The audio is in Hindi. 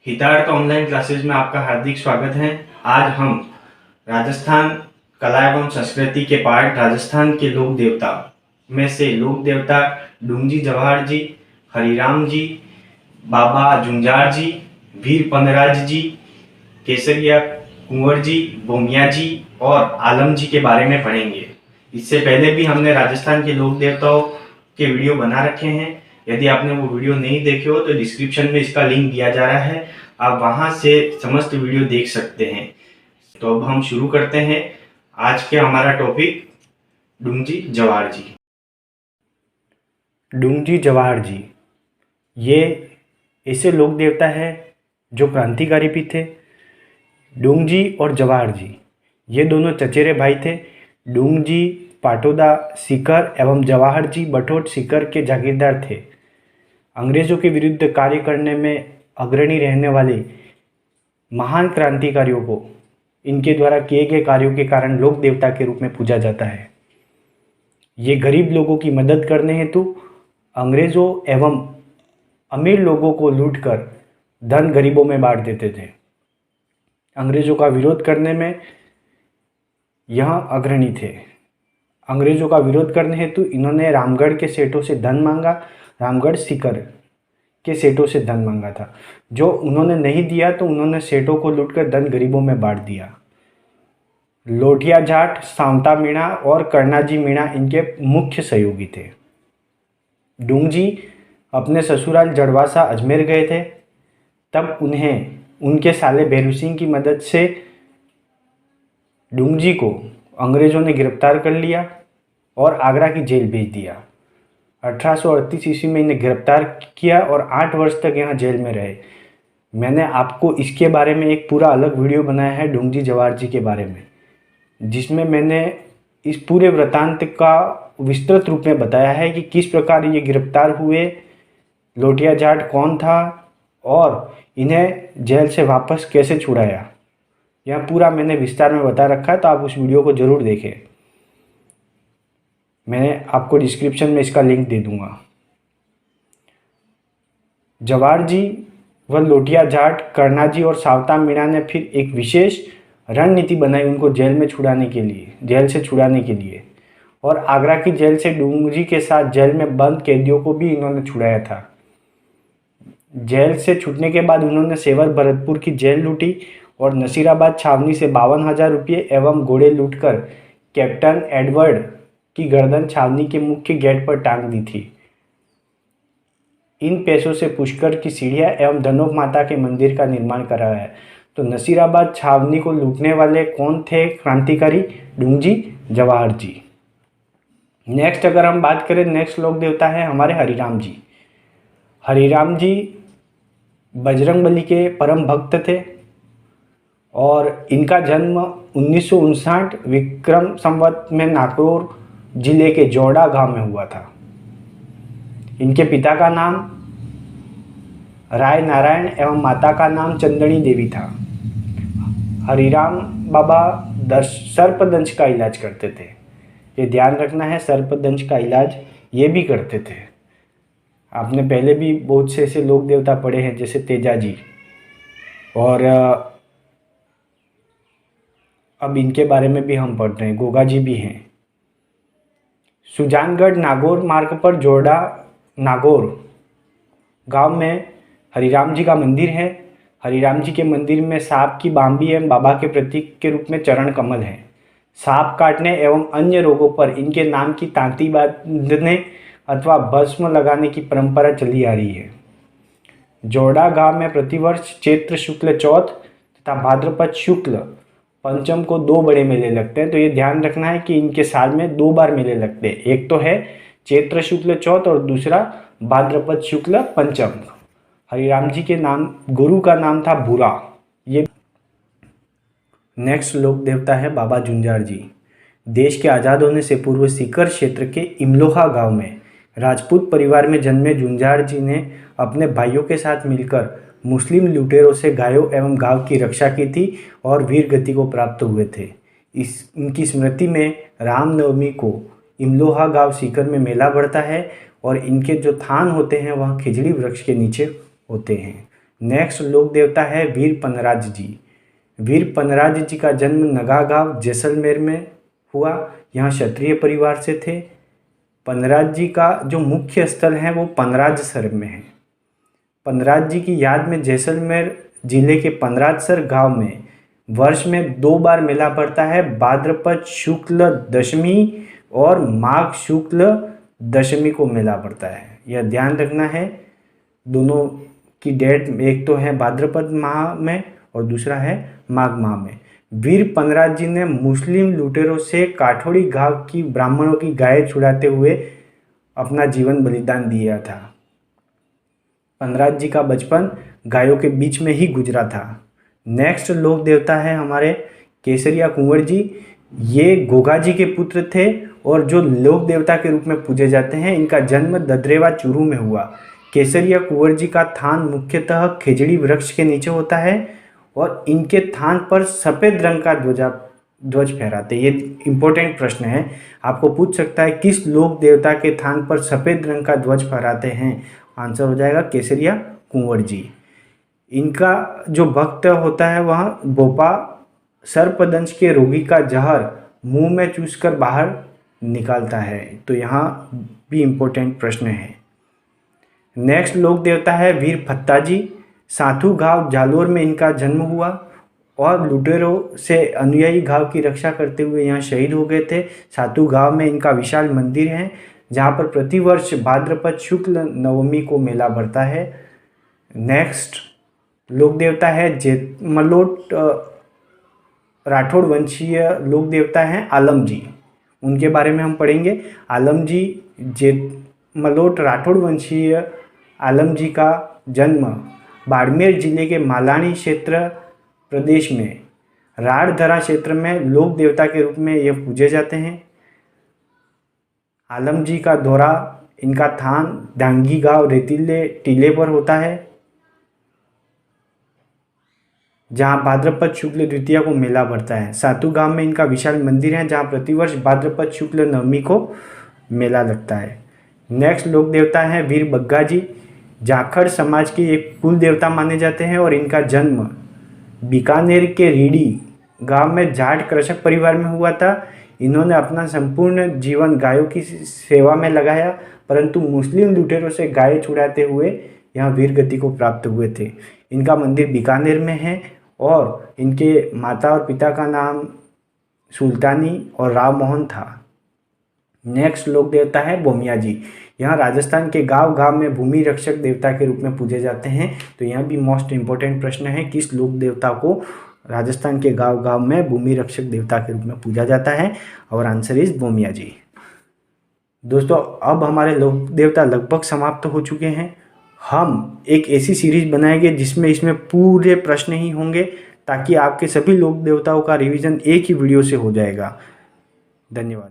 हितार्थ ऑनलाइन क्लासेज में आपका हार्दिक स्वागत है। आज हम राजस्थान कला एवं संस्कृति के पार्ट राजस्थान के लोक देवता में से लोक देवता डूंगजी जवाहर जी, हरिराम जी, बाबा जुंजार जी, वीर पनराज जी, केसरिया कुंवर जी, बोमिया जी और आलम जी के बारे में पढ़ेंगे। इससे पहले भी हमने राजस्थान के लोक देवताओं के वीडियो बना रखे हैं। यदि आपने वो वीडियो नहीं देखे हो तो डिस्क्रिप्शन में इसका लिंक दिया जा रहा है, आप वहां से समस्त वीडियो देख सकते हैं। तो अब हम शुरू करते हैं। आज के हमारा टॉपिक डूंगजी जवाहर जी। डूंगजी जवाहर जी ये ऐसे लोक देवता है जो क्रांतिकारी भी थे। डूंगजी और जवाहर जी ये दोनों चचेरे भाई थे। डूंगजी पाटोदा सीकर एवं जवाहर जी बटोट सीकर के जागीरदार थे। अंग्रेजों के विरुद्ध कार्य करने में अग्रणी रहने वाले महान क्रांतिकारियों को इनके द्वारा किए गए कार्यों के कारण लोक देवता के रूप में पूजा जाता है। ये गरीब लोगों की मदद करने हेतु अंग्रेजों एवं अमीर लोगों को लूटकर धन गरीबों में बांट देते थे। अंग्रेजों का विरोध करने में यह अग्रणी थे। अंग्रेजों का विरोध करने हेतु इन्होंने रामगढ़ के सेठों से धन मांगा। रामगढ़ सीकर के सेठों से धन मांगा था, जो उन्होंने नहीं दिया तो उन्होंने सेठों को लूटकर धन गरीबों में बांट दिया। लोटिया जाट, सांवता मीणा और कर्णाजी मीणा इनके मुख्य सहयोगी थे। डूंगजी अपने ससुराल जड़वासा अजमेर गए थे, तब उन्हें उनके साले भैरू सिंह की मदद से डूंगजी को अंग्रेजों ने गिरफ्तार कर लिया और आगरा की जेल भेज दिया। 1838 ईस्वी में इन्हें गिरफ्तार किया और 8 वर्ष तक यहाँ जेल में रहे। मैंने आपको इसके बारे में एक पूरा अलग वीडियो बनाया है डूंगजी जवाहर जी के बारे में, जिसमें मैंने इस पूरे वृत्तांत का विस्तृत रूप में बताया है कि किस प्रकार ये गिरफ्तार हुए, लोटिया जाट कौन था और इन्हें जेल से वापस कैसे छुड़ाया। यह पूरा मैंने विस्तार में बता रखा है, तो आप उस वीडियो को ज़रूर देखें। मैंने आपको डिस्क्रिप्शन में इसका लिंक दे दूंगा। जवाहर जी व लोटिया जाट, कर्णाजी और सावता मीणा ने फिर एक विशेष रणनीति बनाई उनको जेल से छुड़ाने के लिए और आगरा की जेल से डूंगजी के साथ जेल में बंद कैदियों को भी इन्होंने छुड़ाया था। जेल से छूटने के बाद उन्होंने सेवर भरतपुर की जेल लूटी और नसीराबाद छावनी से 52,000 रुपये एवं घोड़े लूटकर कैप्टन एडवर्ड की गर्दन छावनी के मुख्य गेट पर टांग दी थी। इन पैसों से पुष्कर की सीढ़ियां एवं धनोक माता के मंदिर का निर्माण कराया है। तो नसीराबाद छावनी को लूटने वाले कौन थे क्रांतिकारी? डूंगजी जवाहर जी। नेक्स्ट अगर हम बात करें, नेक्स्ट लोक देवता है हमारे हरिराम जी। हरिराम जी बजरंगबली के परम भक्त थे और इनका जन्म 1959 विक्रम संवत में नागौर जिले के जोड़ा गांव में हुआ था। इनके पिता का नाम राय नारायण एवं माता का नाम चंदनी देवी था। हरिराम बाबा सर्पदंश का इलाज करते थे। ये ध्यान रखना है, सर्पदंश का इलाज ये भी करते थे। आपने पहले भी बहुत से ऐसे लोक देवता पढ़े हैं, जैसे तेजा जी, और अब इनके बारे में भी हम पढ़ रहे हैं। गोगा जी भी हैं। सुजानगढ़ नागौर मार्ग पर जोड़ा नागौर गांव में हरिराम जी का मंदिर है। हरिराम जी के मंदिर में सांप की बांबी एवं बाबा के प्रतीक के रूप में चरण कमल है। सांप काटने एवं अन्य रोगों पर इनके नाम की तांती बांधने अथवा भस्म लगाने की परंपरा चली आ रही है। जोड़ा गांव में प्रतिवर्ष चैत्र शुक्ल चौथ तथा भाद्रपद शुक्ल पंचम को 2 बड़े मेले लगते हैं। तो ये ध्यान रखना है कि इनके साल में 2 बार मेले लगते हैं। एक तो है चैत्र शुक्ल चौथ और दूसरा भाद्रपद शुक्ल पंचम। हरिराम जी के नाम गुरु का नाम था बुरा। ये नेक्स्ट लोक देवता है बाबा जुंजार जी। देश के आज़ाद होने से पूर्व सीकर क्षेत्र के इमलोहा गांव में राजपूत परिवार में जन्मे जुंजार जी ने अपने भाइयों के साथ मिलकर मुस्लिम लुटेरों से गायों एवं गांव की रक्षा की थी और वीर गति को प्राप्त हुए थे। इनकी स्मृति में रामनवमी को इमलोहा गांव सीकर में मेला बढ़ता है और इनके जो थान होते हैं वह खिजड़ी वृक्ष के नीचे होते हैं। नेक्स्ट लोक देवता है वीर पनराज जी। वीर पनराज जी का जन्म नगा गांव जैसलमेर में हुआ। यहाँ क्षत्रिय परिवार से थे। पनराज जी का जो मुख्य स्थल है वो पनराजसर में है। पनराज जी की याद में जैसलमेर जिले के पनराजसर गांव में वर्ष में 2 बार मेला पड़ता है, भाद्रपद शुक्ल दशमी और माघ शुक्ल दशमी को मेला पड़ता है। यह ध्यान रखना है। दोनों की डेट एक तो है भाद्रपद माह में और दूसरा है माघ माह में। वीर पनराज जी ने मुस्लिम लुटेरों से काठोड़ी गांव की ब्राह्मणों की गाय छुड़ाते हुए अपना जीवन बलिदान दिया था। पनराज जी का बचपन गायों के बीच में ही गुजरा था। नेक्स्ट लोक देवता है हमारे केसरिया कुंवर जी। ये गोगा जी के पुत्र थे और जो लोक देवता के रूप में पूजे जाते हैं। इनका जन्म ददरेवा चूरू में हुआ। केसरिया कुंवर जी का थान मुख्यतः खेजड़ी वृक्ष के नीचे होता है और इनके थान पर सफ़ेद रंग का ध्वज फहराते। ये इम्पोर्टेंट प्रश्न है, आपको पूछ सकता है किस लोक देवता के थान पर सफ़ेद रंग का ध्वज फहराते हैं। आंसर हो जाएगा केसरिया कुंवर जी। इनका जो भक्त होता है वह बोपा सर्पदंश के रोगी का जहर मुंह में चूसकर बाहर निकालता है। तो यहाँ भी इम्पोर्टेंट प्रश्न है। नेक्स्ट लोक देवता है वीर फत्ता जी। साथू गांव जालोर में इनका जन्म हुआ और लुटेरों से अनुयायी गांव की रक्षा करते हुए यहाँ शहीद हो गए थे। साथू गांव में इनका विशाल मंदिर है जहाँ पर प्रतिवर्ष भाद्रपद शुक्ल नवमी को मेला भरता है। नेक्स्ट लोक देवता है जेतमलोट राठौड़ वंशीय लोक देवता हैं आलम जी। उनके बारे में हम पढ़ेंगे। आलम जी जेतमलोट राठौड़ वंशीय आलम जी का जन्म बाड़मेर जिले के मालानी क्षेत्र प्रदेश में राढ़धरा क्षेत्र में लोक देवता के रूप में यह पूजे जाते हैं। आलम जी का दौरा इनका थान डांगी गांव रेतीले टीले पर होता है जहां भाद्रपद शुक्ल द्वितीया को मेला भरता है। सातू गांव में इनका विशाल मंदिर है जहां प्रतिवर्ष भाद्रपद शुक्ल नवमी को मेला लगता है। नेक्स्ट लोक देवता है वीर बग्गा जी। जाखड़ समाज के एक कुल देवता माने जाते हैं और इनका जन्म बीकानेर के रीडी गांव में जाट कृषक परिवार में हुआ था। इन्होंने अपना संपूर्ण जीवन गायों की सेवा में लगाया, परंतु मुस्लिम लुटेरों से गाय छुड़ाते हुए यहाँ वीर गति को प्राप्त हुए थे। इनका मंदिर बीकानेर में है और इनके माता और पिता का नाम सुल्तानी और राव मोहन था। नेक्स्ट लोक देवता है बोमिया जी। यहाँ राजस्थान के गांव गांव में भूमि रक्षक देवता के रूप में पूजे जाते हैं। तो यहाँ भी मोस्ट इम्पोर्टेंट प्रश्न है, किस लोक देवता को राजस्थान के गांव गांव में भूमि रक्षक देवता के रूप में पूजा जाता है? और आंसर इज बोमिया जी। दोस्तों अब हमारे लोक देवता लगभग समाप्त हो चुके हैं। हम एक ऐसी सीरीज बनाएंगे जिसमें इसमें पूरे प्रश्न ही होंगे ताकि आपके सभी लोक देवताओं का रिवीजन एक ही वीडियो से हो जाएगा। धन्यवाद।